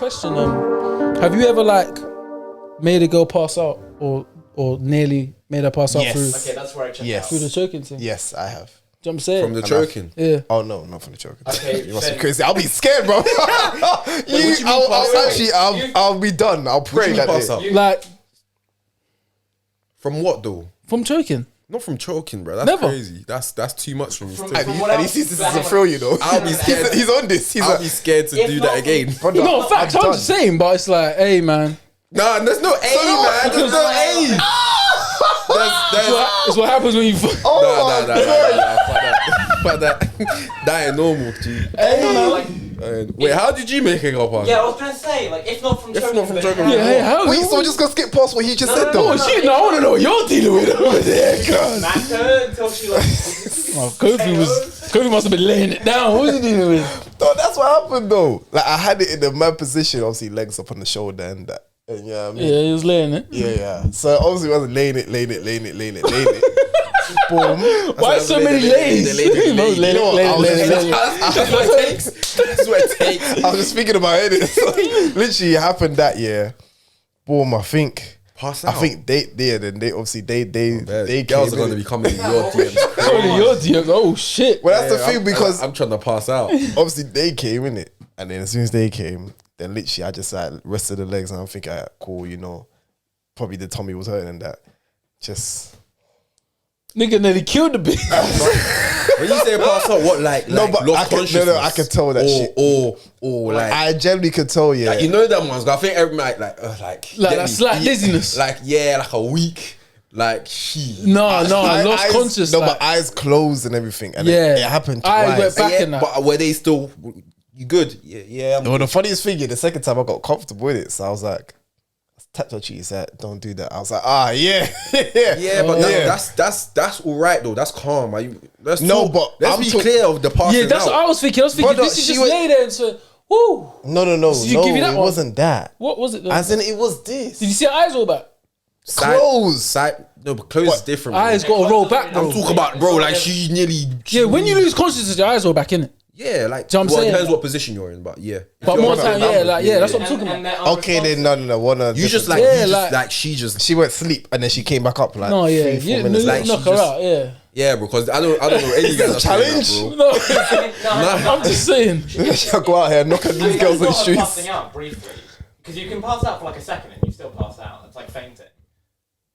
question. Have you ever like made a girl pass out or nearly made her pass out through? Okay, that's where I check out. Through the choking thing. Yes, I have. Do you know what I'm saying? From the choking? Yeah. Oh no, not from the choking. Okay, you must be then- crazy. I'll be scared, bro. I'll be done. I'll pray that pass day. out? Like From what though? from choking. Not from choking, bro. That's Never. crazy. That's too much from his From- thing. from what And he else- sees this as a thrill, you know. I'll be scared. He's on this. He's I'll like, be scared to If do not- that again. brother, No, facts. I'm just saying, but it's like, hey, man. Nah, there's no A, man. There's no A. It's what happens when you. Nah. Fuck that. That ain't normal, G. Wait, how did you make a girl pass? Yeah, I was gonna say, like, if not from choking, then choking, how? Yeah, hey, how? wait, so we're just gonna skip past what he just said, though. Oh shit! No, I want to know what you're dealing with over there, cuz. Smack her until she like. Oh, Kofi must have been laying it down. What was he dealing with? No, that's what happened, though. Like, I had it in the mad position, obviously, legs up on the shoulder and that. And you know what I mean? Yeah, he was laying it. Yeah. So obviously, I was laying it. Boom. Why so many lays? You know, lay it. That's what it takes. That's what it takes. I was just thinking about it. Literally, it happened that year. Boom. I think Pass out. they obviously they girls are came going to in. be coming in your DMs. Oh, your DMs. Oh shit. Well, that's the thing because I'm trying to pass out. obviously they came in it, and then as soon as they came, then literally I just like rested the legs, and I'm thinking, alright, cool, you know, probably the tummy was hurting and that. Just Nigga nearly killed the bitch. When you say pass out, what like no, but lost consciousness? I can tell that shit. Or like I generally could tell, yeah. like, you know them ones. I think every night Like get that me? slight dizziness. Like like a week. Like she. No, lost eyes, conscious. No, like, but eyes closed and everything, and Yeah. it happened I twice. went back in that. But were they still? You good? Yeah. Well, the funniest thing, the second time I got comfortable with it, so I was like, tapped her cheek, said, "Don't do that." I was like, yeah. Yeah, but that's all right though. That's calm. Let's No, but let's I'm be talk- clear of the passing yeah, that's out. what I was thinking. Brother, this is she just was- lay there and say, woo. No, Did you give you that it one? wasn't that. What was it though? As in, it was this. Did you see her eyes all back? Close. No, but close is different. bro. Eyes got to roll back, bro. I'm talking about, bro. Like she nearly. Yeah, when you lose consciousness, your eyes roll back in it. Yeah, like. Do you know what I'm well, it saying? depends what position you're in, but yeah. If But you're more on time, that yeah, level, like that's what I'm talking about. Okay, then no. One of You just like, Yeah, she just. she went sleep and then she came back up like No, yeah, 3-4 you minutes knock later. like, she her just- out, yeah. Yeah, bro. Because I don't know any guys. It's a challenge. No, I'm just saying. She'll go out here and knock at these girls on the streets. Passing out briefly, because you can pass out for like a second and you still pass out. It's like fainting.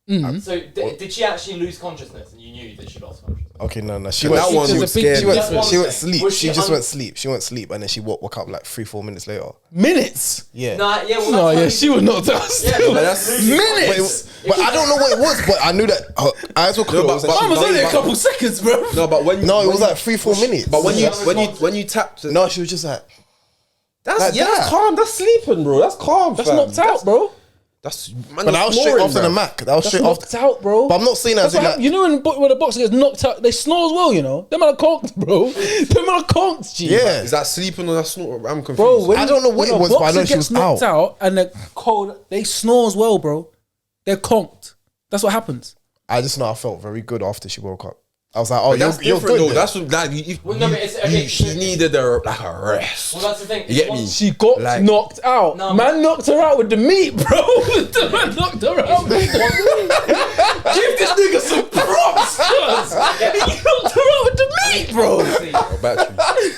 So did she actually lose consciousness and you knew that she lost consciousness? Okay, no. She And went. that one She's a was big- scared. She went, That's one she went thing. sleep. Was She she just un- went sleep. She went sleep and then she woke up like 3-4 minutes later. Minutes. Yeah. Nah, yeah, well, No, that's yeah, how she you- was knocked out. Yeah, but that's that's- Minutes. But I don't know what it was, but I knew that her eyes were closed. but- I was but- only a couple seconds, bro. No, but when No, it when was like 3-4 minutes. But when Yeah. you tapped, No, she was just like, that's like yeah, that. that's calm. That's sleeping, bro. That's calm. That's fam. knocked out, bro. That's man, but that was straight snoring, after the bruv. Mac. That was That's straight knocked after. out, bro. But I'm not saying that That's as in what like. you know when a boxer gets knocked out, they snore as well. You know, them are conked, bro. Them are conked, G. Yeah. Is that sleeping or that's not? I'm confused. Bro. When, I don't know what when it a was, but I know boxer she gets was knocked out. out and they're cold. They snore as well, bro. They're conked. That's what happens. I just know I felt very good after she woke up. I was like, oh, But that's you're different good. though. then. That's what that. Well, no, but it's okay. She needed a rest. Well, that's the thing. You get me? She got Like- knocked out. No, Man knocked her out with the meat, bro. The man knocked her out. With Give this nigga some props, cuz. He knocked her out with the meat, bro. Obviously, Battery.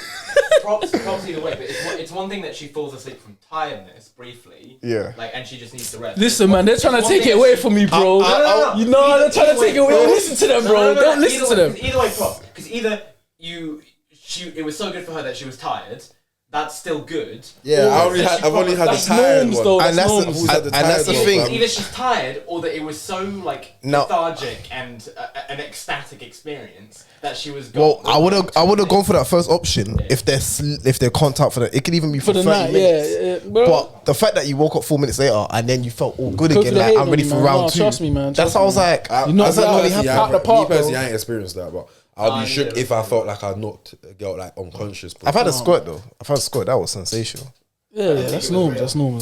props either way, but it's one thing that she falls asleep from tiredness briefly. Yeah. Like, and she just needs to rest. Listen, man, they're trying to It's take one it thing away that she- from me, bro. No. You know, they're trying to take it away. Don't listen to them, bro. Don't listen to them. Either way, props. Because either it was so good for her that she was tired. That's still good. Yeah, Or that I've only had the That's tired norms, one. though. And That's that's norms. Who's had the and that's the tired thing. one, fam? Either she's tired or that it was so like No. lethargic and an ecstatic experience that she was. Well, I would have gone for that first option if they're contact for that. It could even be for, For the 30 night, minutes. yeah, bro. But the fact that you woke up 4 minutes later and then you felt all good Coach again, would like hate I'm on ready you, for man. round No, 2. trust me, man. That's Trust how I me, was man. like, You knocked does that her out. normally Yeah, happen? out the park, Me personally, bro. I ain't experienced that, but I'll be shook yeah. if I felt like I knocked a girl like unconscious. Bro. I've had a squirt though. I've had a squirt. That was sensational. Yeah, that's normal. That's normal.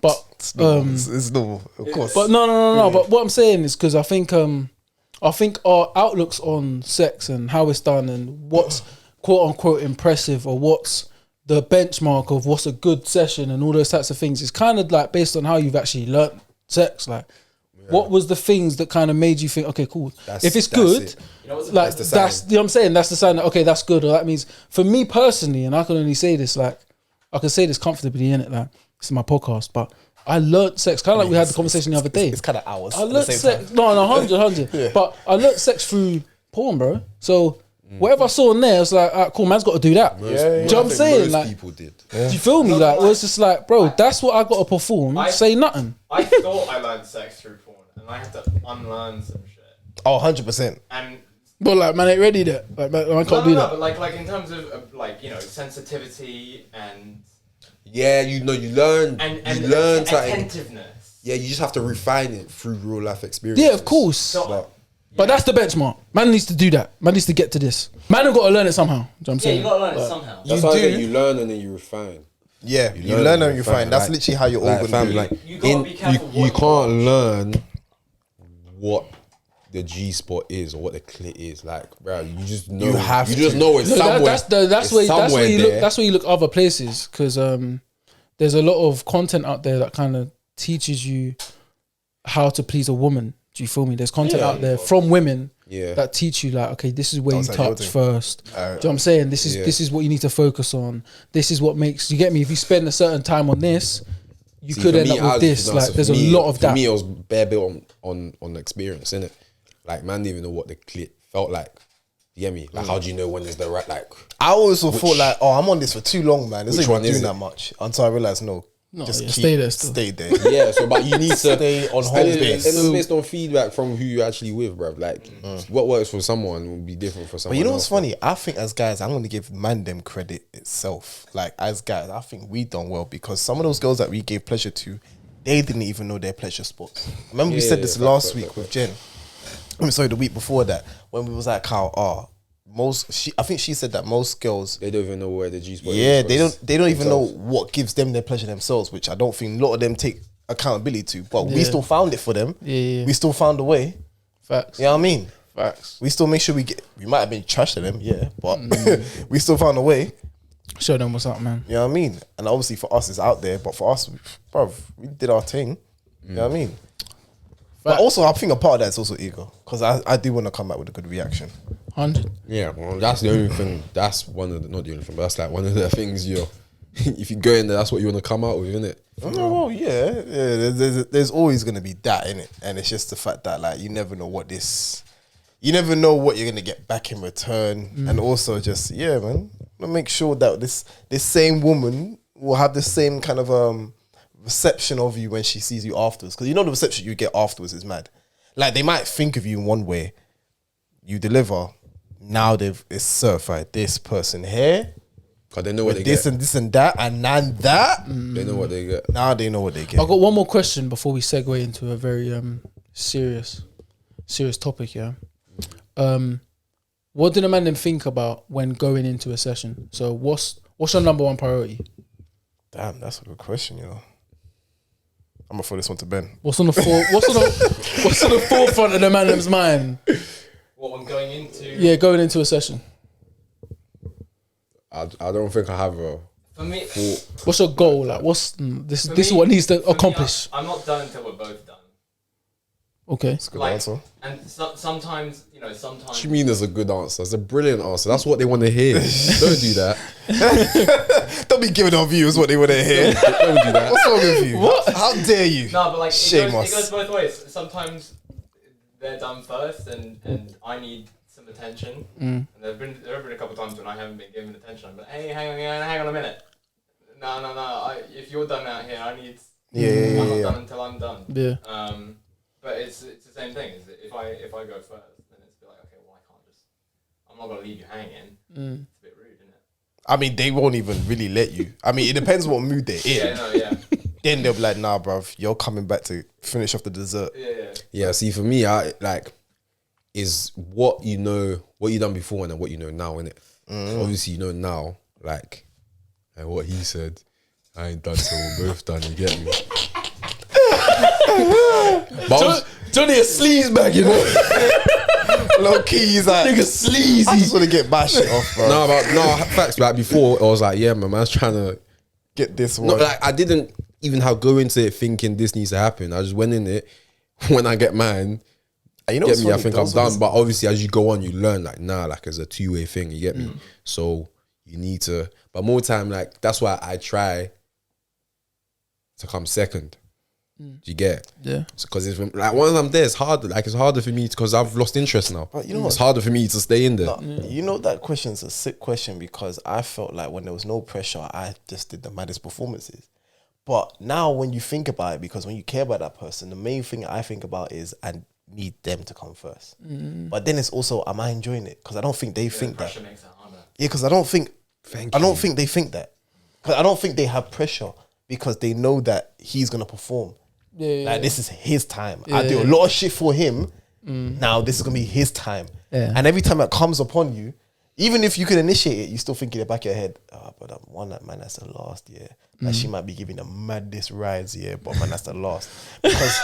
But It's normal, of course. But no. But what I'm saying is because I think our outlooks on sex and how it's done and what's quote unquote impressive or what's the benchmark of what's a good session and all those types of things is kind of like based on how you've actually learnt sex. Like, what was the things that kind of made you think, okay, cool. If it's good, it. You know what's like the that's sign. you know what I'm saying. That's the sign that okay, that's good. Or that means for me personally, and I can only say this like I can say this comfortably in it. Like this is my podcast, but I learnt sex kind of like we had the conversation the other day. It's kind of hours. I learnt sex. No, 100. But I learnt sex through porn, bro. So whatever I saw in there, it's like, all right, cool, man's got to do that. Do you know what I'm saying? Like, people did. do you feel me? Like, it was just like, bro, that's what I got to perform. Say nothing. I thought I learned sex through porn, and I had to unlearn some shit. Oh, 100%. And But like, man, ain't ready yet. Like, man, I can't do that. but like in terms of like sensitivity and Yeah, you learn and something. attentiveness. Yeah, you just have to refine it through real life experience. Yeah, of course. So, But that's the benchmark. Man needs to do that. Man needs to get to this. Man have got to learn it somehow. Do you know what I'm yeah, saying? you gotta learn it somehow. That's You why I do. say you learn and then you refine. Yeah, you learn and you find. That's literally how you're all Like, going to fam, do. like You gotta be careful you what can't you watch. learn what the G spot is or what the clit is. Like, bro, you just know. You have just to. know it's No, somewhere. that's where you there. look. That's where you look other places because there's a lot of content out there that kind of teaches you how to please a woman. Do you feel me? There's content out there from women that teach you like, okay, this is where you touch first. Do you know what I'm saying? This is what you need to focus on. This is what makes you get me. If you spend a certain time on this, you could end up with this. Like, there's a lot of that. For me, it was bare built on experience, innit? Like, man didn't even know what the clit felt like. You get me? Like, how do you know when is the right, like... I always thought like, oh, I'm on this for too long, man. It's Which not one even is doing it? that much. Until I realised, no. Just keep, stay there still. Stay there. Yeah, so, but you need to... Stay on home and it's base. based on feedback from who you're actually with, bruv. Like, what works for someone will be different for someone But you know else. what's funny? I think as guys, I'm going to give man them credit itself. Like, as guys, I think we done well because some of those girls that we gave pleasure to, they didn't even know their pleasure spots. Remember we said this last week with Jen. I'm sorry, the week before that, when we was like, how I think she said that most girls, They don't even know where the G spot is. yeah, they don't even know what gives them their pleasure themselves, which I don't think a lot of them take accountability to. But we still found it for them. Yeah. We still found a way. Facts. You know what I mean? Facts. We still make sure we might have been trash to them, yeah, but we still found a way. Show them what's up, man. You know what I mean? And obviously for us it's out there, but for us, bruv, we did our thing. You know what I mean? But also I think a part of that is also ego. Because I do want to come back with a good reaction. 100. Yeah, well, that's the only thing. That's one of the, not the only thing, but that's like one of the things if you go in there, that's what you want to come out with, isn't it? Oh, well, yeah. There's always going to be that in it. And it's just the fact that like you never know what you're going to get back in return. And also just, yeah, man, make sure that this same woman will have the same kind of reception of you when she sees you afterwards. Because you know the reception you get afterwards is mad. Like they might think of you in one way, you deliver. Now it's certified. This person here, Because they know what they this get. and this and that, and then that. They know what they get. Now they know what they get. I've got one more question before we segue into a very serious topic. Yeah. What did a man then think about when going into a session? So what's your number one priority? Damn, that's a good question, you know. I'm gonna throw this one to Ben. What's on the forefront of the man's mind? What I'm going into? Yeah, going into a session. I don't think I have a... For me, What's your goal? Like, this is what needs to accomplish. I'm not done until we're both done. Okay. That's a good Like, answer. and sometimes, sometimes. What do you mean there's a good answer? It's a brilliant answer. That's what they want to hear. Don't do that. Don't be giving our viewers what they want to hear. Don't do that. What's wrong with you? What? How dare you? No, but like Shame it us. goes both ways. Sometimes they're done first, and I need some attention. And there have been a couple of times when I haven't been given attention. I'm like, hey, hang on a minute. No. If you're done out here, I need. I'm not done until I'm done. Yeah. But it's the same thing. Is that if I go first, then it's like, okay, well I can't just. I'm not gonna leave you hanging. It's a bit rude, isn't it? I mean, they won't even really let you. I mean, it depends what mood they're in. Yeah. Then they'll be like, nah, bruv, you're coming back to finish off the dessert. Yeah. Yeah, see, for me, is what you know, what you done before and then what you know now, innit? Obviously, you know now, like what he said, I ain't done till we're both done, you get me? But Johnny a sleaze bag, you know. Low key, he's like, Nigga sleazy. I just want to get my shit off, bro. No, facts. Like before, I was like, yeah, man, man's trying to Get this one. No, like I didn't even go into it thinking this needs to happen. I just went in it. When I get mine, And you know get what's me. I funny? think I'm Those done. ones- But obviously, as you go on, you learn like like it's a two-way thing. You get me. So you need to. But more time, like that's why I try to come second. Do you get it? Yeah. Because it's like once I'm there, it's harder. Like it's harder for me because I've lost interest now. But you know it's what? harder for me to stay in there. No, you know that question's a sick question because I felt like when there was no pressure, I just did the maddest performances. But now when you think about it, because when you care about that person, the main thing I think about is I need them to come first. But then it's also, am I enjoying it? Because I don't think they think that. Pressure makes it harder. Yeah, because I don't think Thank I don't you. think they think that. Because I don't think they have pressure because they know that he's gonna perform. Yeah. Like this is his time. I do a lot of shit for him. Now this is gonna be his time. Yeah. And every time it comes upon you, even if you can initiate it, you still think in the back of your head, but I won that man, that's the last year. Like she might be giving the maddest rides, yeah, but man, that's the last. Because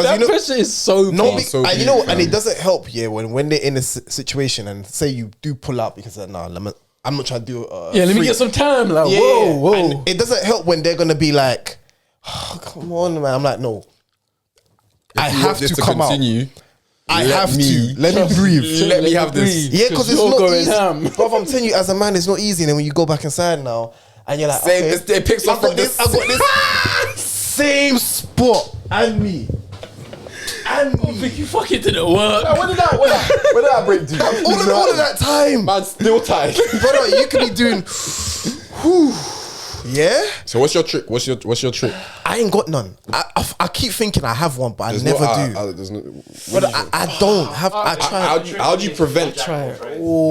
That you know, pressure is so no, big. so and you know, deep, and man. it doesn't help, yeah, when they're in a situation and say you do pull out because I'm not trying to do. Yeah, let me free- get some time. Like, Yeah, whoa. And it doesn't help when they're gonna be like, oh, come on, man. I'm like, no, I If you have want this to come continue, I let have me- to let me breathe. Let me have this. Yeah, because it's you're not going easy. ham. Bro, I'm telling you, as a man, it's not easy. And then when you go back inside now, and you're like, Same- okay, it picks I've up got from this. the I've got this same spot and me. And I me. think you fucking didn't work. What did that break do? All of that time. Man, still tight. Brother, you could be doing, whew, yeah? So what's your trick? What's your trick? I ain't got none. I keep thinking I have one, but I There's never no, do. there's no. But I don't have. I try. How do you prevent? Try it.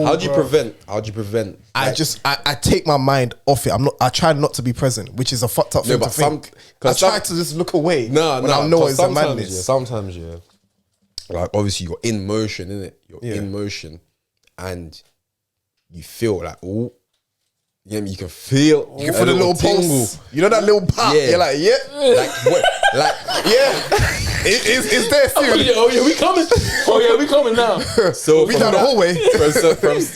How do you prevent? How do you prevent? I take my mind off it. I try not to be present, which is a fucked up No, thing to but some- think. I 'cause try some- to just look away No, when I know 'cause it's a sometimes, madness. Yeah, sometimes, yeah. Like obviously you're in motion, innit? You're Yeah. in motion, and you feel like oh, yeah, you can feel You can feel the little tingle. pulse. You know that little pop. Yeah. You're like, yeah, Like what? Like yeah. It's there Oh too. yeah, oh yeah, we coming. Oh yeah, we coming now. so We from down the that- hallway.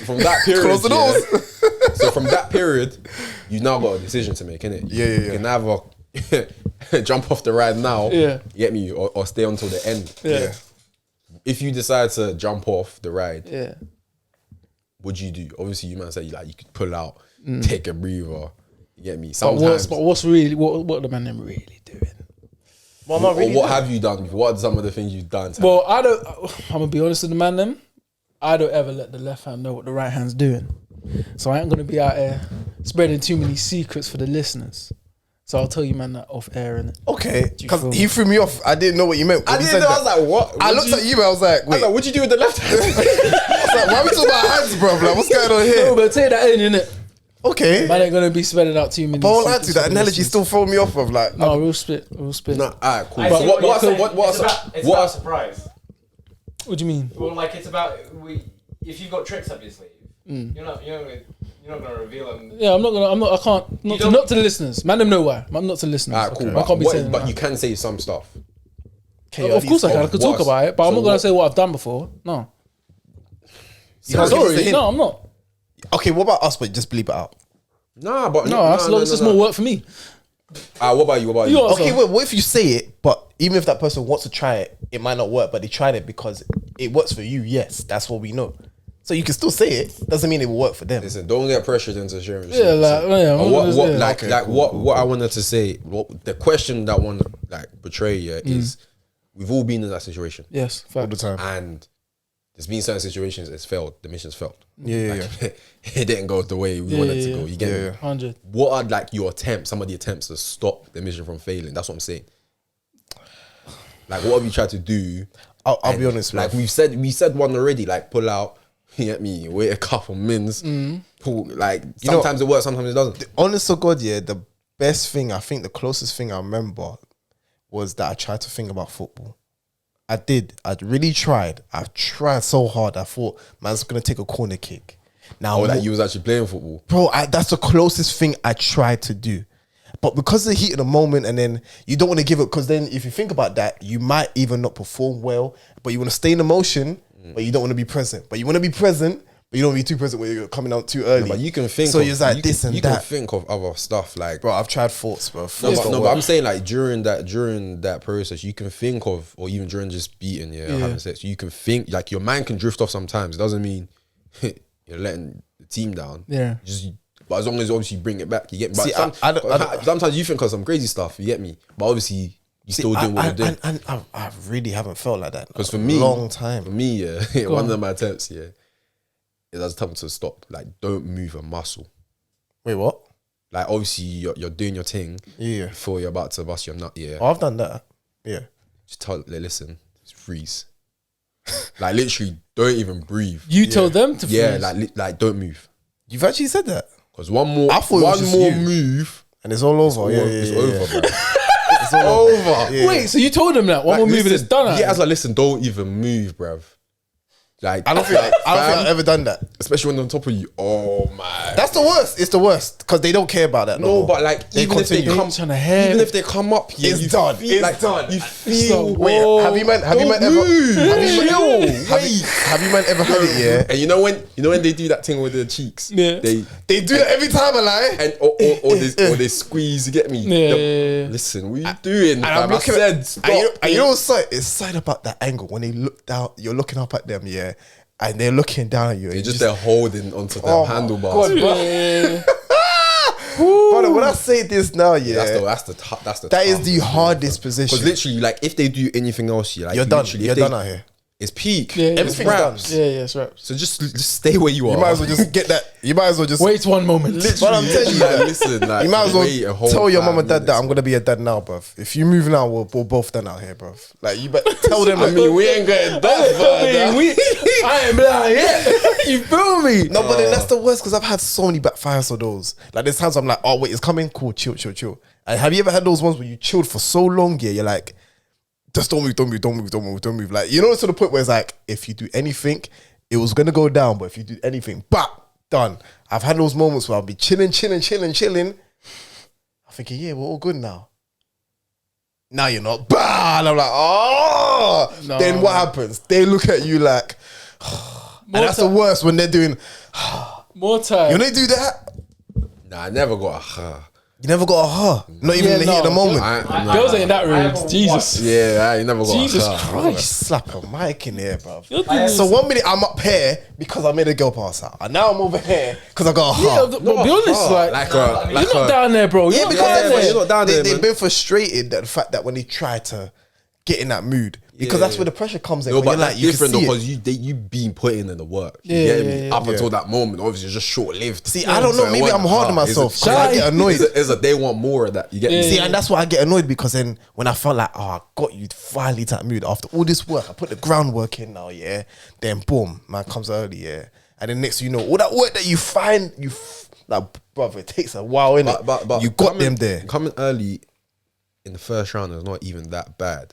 from that period. Close the yeah, doors. So from that period, you now got a decision to make, innit? Yeah, yeah, You yeah. can either jump off the ride now, Yeah. you get me, or stay until the end. Yeah. If you decide to jump off the ride, Yeah. what do you do? Obviously, you might say like you could pull out, take a breather. You get me? But Sometimes. what's really what the man them really doing? What am I or really what doing? have you done before? What are some of the things you've done? Well, I'm gonna be honest with the man them. I don't ever let the left hand know what the right hand's doing. So I ain't gonna be out there spreading too many secrets for the listeners. So I'll tell you, man, that off air, innit? Okay, you because feel he me? threw me off. I didn't know what you meant. When I he didn't said know. I that. was like, what? I looked at you, but I was like, I wait. was like, what'd you do with the left hand? I was like, why are we talking about hands, bro? Like, what's going on No, here? but take that in, innit? Okay, Man ain't gonna be spreading out too many. but all I secrets do for that the analogy listeners. still throwing me off of like. No, we'll split. No, alright, cool. I So see what? you're What's saying. what? It's about, it's What? about surprise. What do you mean? Well, like it's about if you've got tricks up your sleeve, you're not gonna reveal them. Yeah, I can't. You don't- Not to the listeners. Man, them know why. I'm not to the listeners. Alright, cool. I can't be saying But that. you can say some stuff. Of course I can. I could talk What? about it, but I'm So not gonna what- say what I've done before. No. You can't give us a Sorry. hint. No, I'm not. Okay, what about us? But just bleep it out. Nah, but No, that's just more work for me. What about you? What about You you? got- Okay, So- wait, what if you say it, but even if that person wants to try it, it might not work, but they tried it because it works for you. Yes, that's what we know. So you can still say it. Doesn't mean it will work for them. Listen, don't get pressured into sharing. Yeah, like, yeah, But what, yeah. like, Okay, like, cool, what I wanted to say, the question that I want to like portray here is, we've all been in that situation, Yes, All the fact. time. and there's been certain situations it's failed. The mission's failed. Yeah, yeah, It didn't go the way we wanted to go. You get Yeah, me? yeah. 100. What are like your attempts? Some of the attempts to stop the mission from failing. That's what I'm saying. Like, what have you tried to do? I'll be honest, Like bruv. we said one already. Like pull out. You get me? Wait a couple mins. Pull, like You know- sometimes it works, sometimes it doesn't. Honest to God, yeah, the best thing, I think the closest thing I remember was that I tried to think about football. I did. I really tried. I tried so hard. I thought, man's going to take a corner kick. Now, Or that you was actually playing football. bro, that's the closest thing I tried to do. But because of the heat of the moment, and then you don't want to give it, because then if you think about that, you might even not perform well, but you want to stay in the motion, but you don't want to be present. But you want to be present, but you don't want to be too present when you're coming out too early. No, but you can think. So of, you're like you this can, and you that. can think of other stuff like. Bro, I've tried thoughts, bro. But I'm saying like during that process, you can think of, or even during just beating, or having sex, you can think like your mind can drift off sometimes. It doesn't mean you're letting the team down. Yeah. But as long as obviously you bring it back, you get me. But See, sometimes you think of some crazy stuff, you get me. But obviously you still doing what you're doing. And I really haven't felt like that. Because for me, long time. For me, one of my attempts, is I was telling to stop. Like, don't move a muscle. Wait, what? Like, obviously you're doing your thing. Yeah. Before you're about to bust your nut. Yeah. Oh, I've done that. Yeah. Just listen, just freeze. Like literally, don't even breathe. You told them to freeze. Yeah, like don't move. You've actually said that. Because one more you. move and it's all over. it's over, bro. It's all over. Yeah. Wait, so you told them that one more move and it's done? Yeah, I was like, listen, don't even move, bruv. Like, I don't think I've ever done that. Especially when they're on top of you. Oh my. That's the worst. It's the worst because they don't care about that. No, more. but like even if they come, even if they come up, it's you done. Feel, it's like, done. You feel. Wait, have you man ever? Have you man ever heard it? Yeah. And you know when they do that thing with their cheeks, Yeah. They do that every time, I lie. And or they squeeze. You get me? Yeah. Listen, what are you doing? And I'm looking at. Stop. And you know what's so, it's sad about that angle when they look down. You're looking up at them, yeah, and they're looking down at you. They're holding onto the handlebars. Brother, when I say this now, yeah, that is the hardest position. Because literally, like, if they do anything else, like, you're done. You're done out here. It's peak. Yeah, everything's done. Yeah, it's raps. So just stay where you are. You might as well just get that. You might as well just wait 1 moment. But I'm telling you, like, listen, like, you might as well tell your mum and dad that I'm gonna be a dad now, bruv. If you move now, we're both done out here, bruv. Like you better tell them. I mean, we ain't getting that far. I ain't blind yet. You feel me? No, but then that's the worst because I've had so many backfires of those. Like there's times I'm like, oh wait, it's coming. Cool, chill. And have you ever had those ones where you chilled for so long? Yeah, you're like, just don't move. Like, you know, to the point where it's like, if you do anything, it was gonna go down. But if you do anything, done. I've had those moments where I'll be chilling. I'm thinking, yeah, we're all good now. Now you're not. And I'm like, oh. No. Then what happens? They look at you like, and that's the worst when they're doing. More time. You know they do that? Nah, I never got a You never got a not even in the heat of the moment. Girls ain't that rude. Jesus. Yeah, I ain't never got Jesus a Christ. Slap a mic in here, bro. So So 1 minute I'm up here because I made a girl pass out, and now I'm over here because I got a yeah, but be honest, like you're not down there, bro. You're not down there. You're not down there. They've been frustrated at the fact that when they try to get in that mood, because that's where the pressure comes in. No, when but you're that's like, you different can see because it. you been putting in the work. You Yeah, get me? yeah, Up until that moment, obviously, it's just short lived. See, I don't know. Maybe I'm hard on myself. 'Cause I get annoyed. They want more of that. You get me? See, and that's why I get annoyed because then when I felt like, oh, I got you finally to that mood after all this work, I put the groundwork in now, yeah. Then boom, man comes early, yeah. And then next thing you know, all that work that you find, like, brother, it takes a while, innit? But you got them there. Coming early in the first round is not even that bad.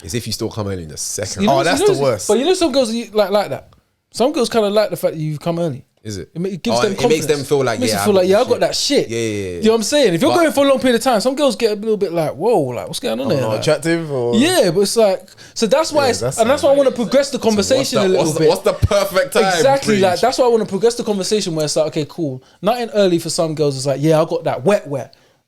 It's if you still come early in the second You know, round. that's the worst. But you know, some girls like that. Some girls kind of like the fact that you've come early. Is it? It gives them confidence. It makes them feel like, makes yeah, them feel like, I got that shit. Yeah. You know what I'm saying? If you're going for a long period of time, some girls get a little bit like, whoa, like what's going on there? Not Like, attractive or yeah, but it's like, so that's why, that's and that's why I want to progress the conversation a little bit. What's the perfect time? Exactly, Preach. like that's why I want to progress the conversation where it's like, okay, cool. Nothing early for some girls. It's like, yeah, I got that wet,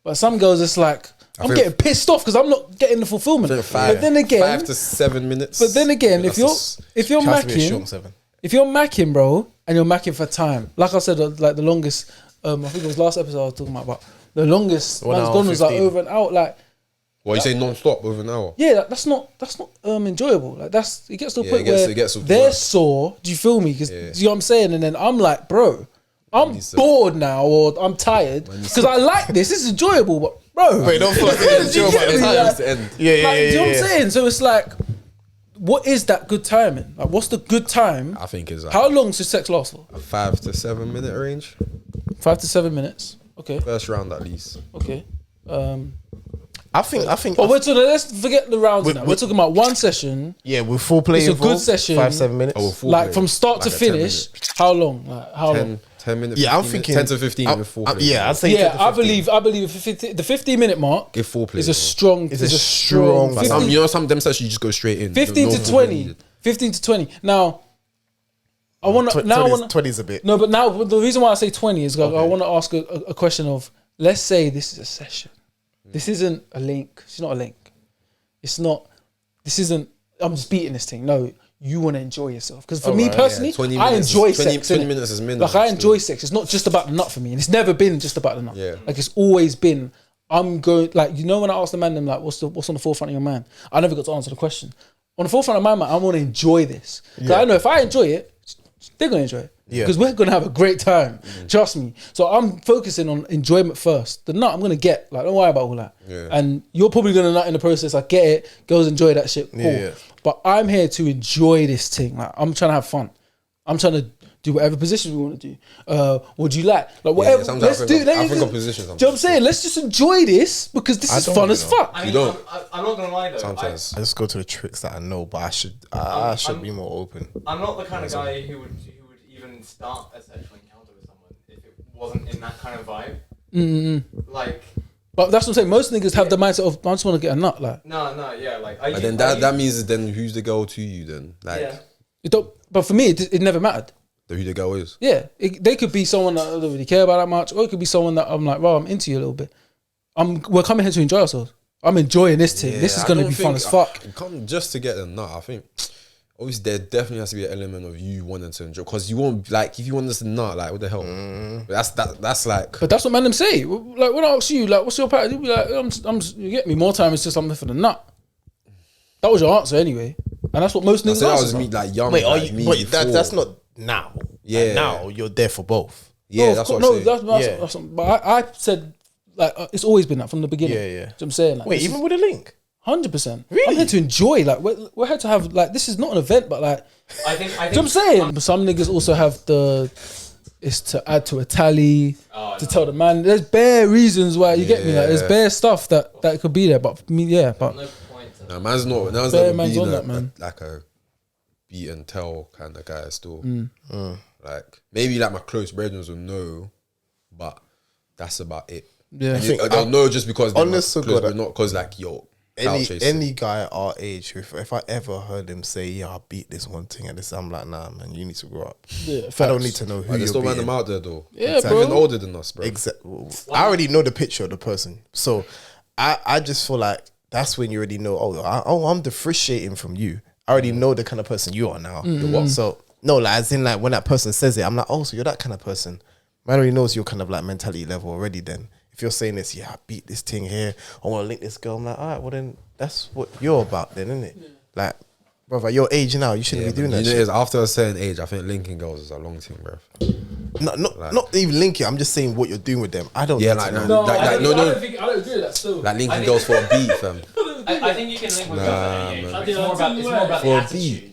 but some girls it's like, I'm getting pissed off because I'm not getting the fulfillment. But then again, 5 to 7 minutes. But then again, if you're Has to be a strong macking, 7. if you're macking, bro, and you're macking for time, like I said, like the longest, I think it was last episode I was talking about the longest 1 man's hour gone was like 15. over an hour, like. What you say non-stop over an hour? Yeah, that's not enjoyable. Like it gets to a point where it gets they're sore. Do you feel me? Because you know what I'm saying. And then I'm like, bro, I'm bored now, or I'm tired because I like this. This is enjoyable, but bro, Wait, don't feel like it's Do you enjoyable. get me? It's Like, to end. Yeah, do you know what I'm saying? So it's like, what is that good timing? Like, what's the good time? I think it's like How long should sex last for? a 5 to 7 minute range. 5 to 7 minutes. Okay, First round at least. okay. I think. But let's forget the rounds now. We're talking about one session. Yeah, with full play It's a involved, good session. 5-7 minutes. Full Like play. from start to Like a 10 finish, minute. how long? Like how long? 10 minutes. Yeah, I'm 15 thinking 10 to 15 with full play. Yeah, I'd say 10 Yeah, to I 15. believe the 15-minute mark If full play is a strong. It's a strong- Like 15, some, you know, some of them sessions you just go straight in. 15 No to full 20. needed. 15 to 20. Now, I want to now. 20's a bit. No, but now the reason why I say 20 is because I want to ask a question of, let's say this is a session. This isn't a link. It's not a link. It's not. This isn't. I'm just beating this thing. No, you want to enjoy yourself. Because for me personally, I enjoy sex. 20 minutes is minimum. Like I enjoy sex. It's not just about the nut for me, and it's never been just about the nut. Yeah. Like it's always been. I'm going like when I ask the man them like what's on the forefront of your mind. I never got to answer the question. On the forefront of my mind, I want to enjoy this. Because I know if I enjoy it, they're gonna enjoy it. Because we're gonna have a great time. Trust me. So I'm focusing on enjoyment first. The nut I'm gonna get. Like don't worry about all that. Yeah. And you're probably gonna nut in the process. I get it. Girls enjoy that shit. Cool. Yeah. But I'm here to enjoy this thing. Like I'm trying to have fun. I'm trying to do whatever position we want to do. What do you like? Like whatever. Let's do. I think of positions. Do you know what I'm saying? Let's just enjoy this because this is fun as fuck. I mean, I'm not gonna lie though. Sometimes I just go to the tricks that I know, but I should be more open. I'm not the kind of guy who would even start a sexual encounter with someone if it wasn't in that kind of vibe. Like. But that's what I'm saying. Most niggas have the mindset of I just want to get a nut. Like yeah. Like. But then that means then who's the girl to you then? Like. Yeah. You don't. But for me, it never mattered. Who the girl is? Yeah, they could be someone that I don't really care about that much, or it could be someone that I'm like, well, I'm into you a little bit. We're coming here to enjoy ourselves. I'm enjoying this thing. This is going to be fun as fuck. Come just to get a nut. I think obviously there definitely has to be an element of you wanting to enjoy, because you won't like if you want us to nut, like what the hell? That's like. But that's what man them say. Like when I ask you, like, what's your pattern? You'll be like, you get me. More time it's just something for the nut. That was your answer anyway, and that's what most niggas. That was me, like young. Wait, like, that's not now. Yeah, like now you're there for both. Yeah, that's what I'm saying. That's but I said like it's always been that from the beginning. Yeah. You know what I'm saying? Like, wait, even with a link. 100%. Really? I'm here to enjoy. Like we're here to have like this is not an event, but like I think. You know what I'm saying? But some niggas also have it's to add to a tally, tell the man. There's bare reasons why you get me. Like there's bare stuff that could be there, but for me, but no point. No, man's not. Man's bare never man's been on that, man. Like a beat and tell kind of guy still. Like maybe like my close brethren will know, but that's about it. Yeah, I think they'll know just because they're honest to close, God, but not because like yo. Any guy our age, if I ever heard him say, "Yeah, I beat this one thing," and this, I'm like, "Nah, man, you need to grow up." Yeah, I don't need to know who you're still beating. them out there though. Yeah, exactly. Even older than us, bro. Exactly. I already know the picture of the person, so I just feel like that's when you already know. I'm differentiating from you. I already know the kind of person you are now. So no, like as in like when that person says it, I'm like, oh, so you're that kind of person. Man already knows your kind of like mentality level already. Then if you're saying this, I beat this thing here, I want to link this girl. I'm like, all right, well then that's what you're about, then, isn't it? Yeah. Like, brother, your age now, you shouldn't be doing that. Shit. After a certain age, I think linking girls is a long thing, bro. Not even linking. I'm just saying what you're doing with them. I don't. I don't agree with that still. Like linking girls for a beat, fam. I think you can link with girls at any age. It's more about the attitude.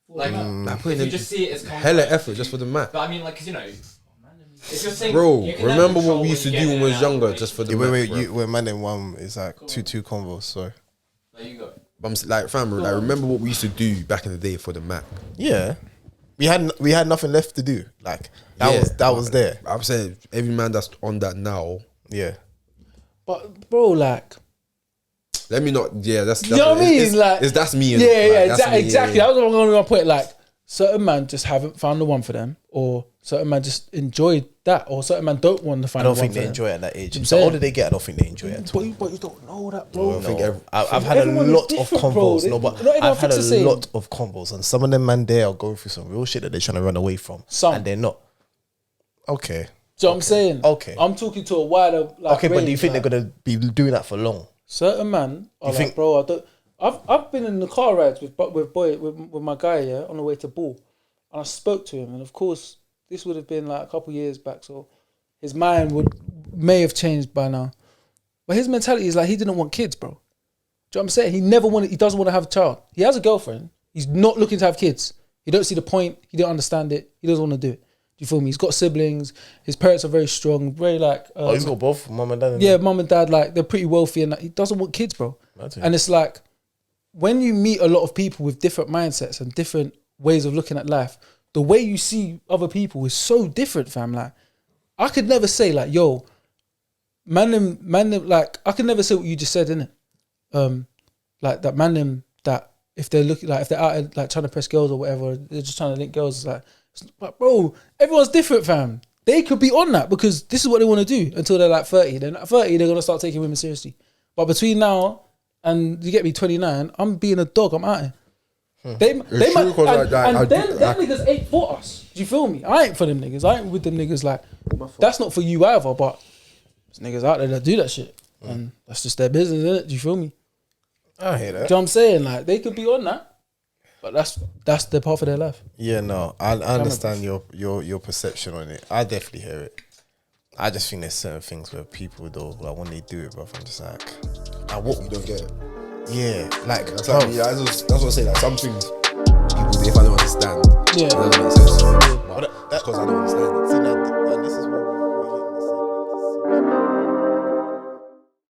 Like, if you just see it as hella effort just for the mat. But I mean, like, because you know, if you're saying, bro, remember what we used to do when we was younger, just for the mat. Wait, man, in one is like 2-2 combos. Sorry. There you go. I'm like, fam, like, remember what we used to do back in the day for the mat? Yeah, we had nothing left to do. Like that was there. I'm saying every man that's on that now. Yeah, but bro, like. Let me not. Yeah, that's you know what I mean. That's me. Exactly. That was going to be my point. Like certain man just haven't found the one for them, or certain man just enjoyed that, or certain man don't want to find. I don't think they enjoy it at that age. The older they get, I don't think they enjoy it. But you don't know that, bro. I've had a lot of combos. No, but I've had a lot of combos, and some of them man there are going through some real shit that they're trying to run away from, and they're not. Okay. So I'm saying. Okay. I'm talking to a wider. Like, okay, but do you think they're gonna be doing that for long? Certain man are like, bro, I've been in the car rides with my guy, on the way to Ball, and I spoke to him, and of course this would have been like a couple years back, so his mind may have changed by now, but his mentality is like he didn't want kids, bro. Do you know what I'm saying? He doesn't want to have a child. He has a girlfriend. He's not looking to have kids. He don't see the point. He don't understand it. He doesn't want to do it. Do you feel me? He's got siblings. His parents are very strong, very like. He's got both mum and dad. Yeah, mum and dad, like they're pretty wealthy, and he doesn't want kids, bro. And it's like when you meet a lot of people with different mindsets and different ways of looking at life, the way you see other people is so different, fam. Like I could never say like, yo, man, like I could never say what you just said, innit? Like that if they're looking like if they're out like trying to press girls or whatever, they're just trying to link girls, it's like. But bro, everyone's different, fam. They could be on that because this is what they want to do until they're like 30. Then at 30, they're gonna start taking women seriously. But between now and you get me 29, I'm being a dog. I'm out here. They might, them niggas ain't for us. Do you feel me? I ain't for them niggas. I ain't with them niggas. Like that's not for you either. But there's niggas out there that do that shit, and that's just their business, isn't it? Do you feel me? I hear that. Do you know what I'm saying? Like they could be on that, but that's the part of their life. Yeah, no, I understand your perception on it. I definitely hear it. I just think there's certain things where people though, like when they do it, bro, I'm just like, what You don't get it. Yeah, like That's what I say. Like some things, people if I don't understand, Yeah, it doesn't make sense. But that's because I don't understand it.